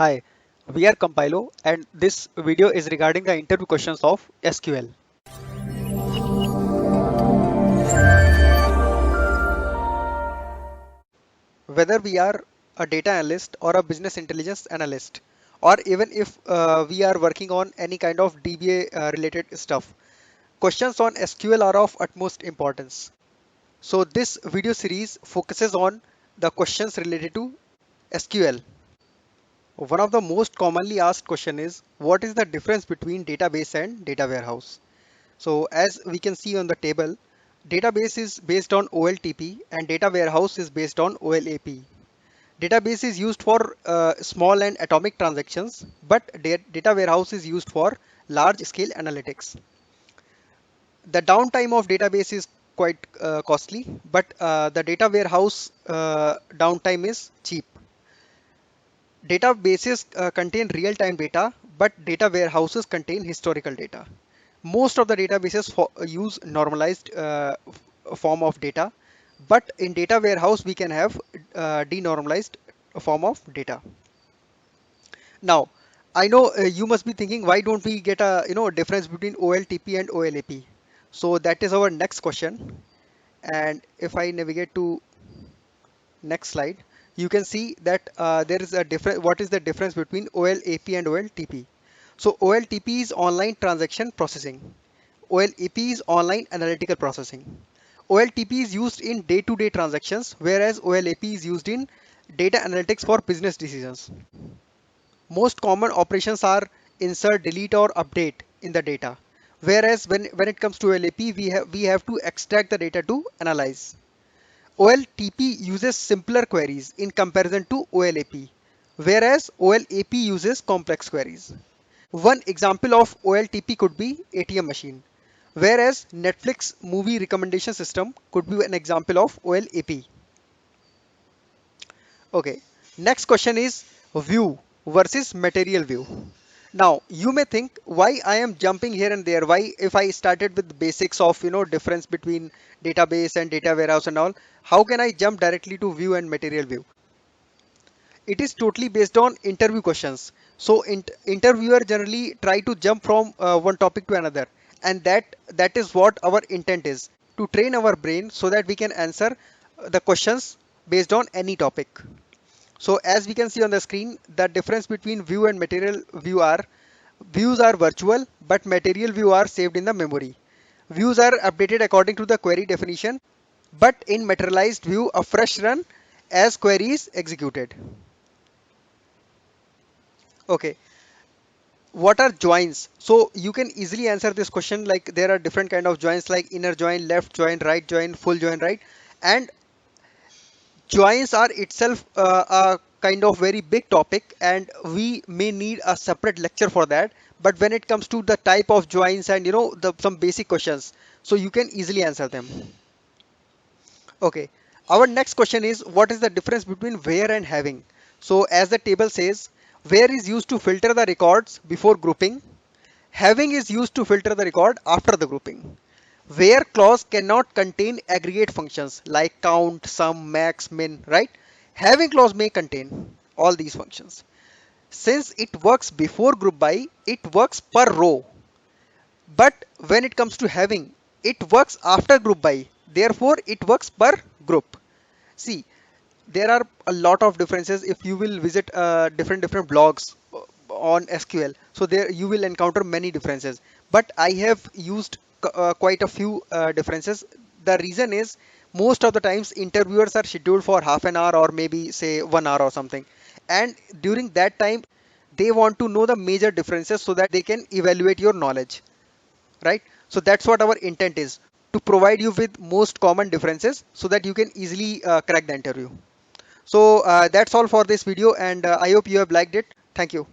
Hi, we are Compilo and this video is regarding the interview questions of SQL. Whether we are a data analyst or a business intelligence analyst, or even if we are working on any kind of DBA related stuff, questions on SQL are of utmost importance. So this video series focuses on the questions related to SQL. One of the most commonly asked question is what is the difference between database and data warehouse? So as we can see on the table, database is based on OLTP and data warehouse is based on OLAP. Database is used for small and atomic transactions, but data warehouse is used for large scale analytics. The downtime of database is quite costly, but the data warehouse downtime is cheap. Databases contain real-time data, but data warehouses contain historical data. Most of the databases use normalized form of data, but in data warehouse we can have denormalized form of data. Now, I know you must be thinking, why don't we get a difference between OLTP and OLAP? So that is our next question. And if I navigate to next slide, you can see that there is a difference. What is the difference between OLAP and OLTP? So OLTP is online transaction processing. OLAP is online analytical processing. OLTP is used in day-to-day transactions, whereas OLAP is used in data analytics for business decisions. Most common operations are insert, delete, or update in the data. Whereas when it comes to OLAP, we have to extract the data to analyze. OLTP uses simpler queries in comparison to OLAP, whereas OLAP uses complex queries. One example of OLTP could be ATM machine, whereas Netflix movie recommendation system could be an example of OLAP. Okay, next question is view versus material view. Now you may think why I am jumping here and there. Why, if I started with the basics of difference between database and data warehouse and all, how can I jump directly to view and material view? It is totally based on interview questions. So interviewer generally try to jump from one topic to another, and that is what our intent is, to train our brain so that we can answer the questions based on any topic. So as we can see on the screen, the difference between view and material view are: views are virtual, but material view are saved in the memory. Views are updated according to the query definition, but in materialized view, a fresh run as query is executed. Okay, what are joins? So you can easily answer this question, like there are different kind of joins like inner join, left join, right join, full join, right? And joins are itself a kind of very big topic, and we may need a separate lecture for that. But when it comes to the type of joins and some basic questions, so you can easily answer them. Okay, our next question is what is the difference between where and having? So as the table says, where is used to filter the records before grouping. Having is used to filter the record after the grouping. Where clause cannot contain aggregate functions like count, sum, max, min, right? Having clause may contain all these functions. Since it works before group by, it works per row. But when it comes to having, it works after group by. Therefore, it works per group. See, there are a lot of differences if you will visit different blogs on SQL. So there you will encounter many differences, but I have used quite a few differences. The reason is most of the times interviewers are scheduled for half an hour or maybe say 1 hour or something, and during that time they want to know the major differences so that they can evaluate your knowledge, right? So that's what our intent is, to provide you with most common differences so that you can easily crack the interview. So that's all for this video, and I hope you have liked it. Thank you.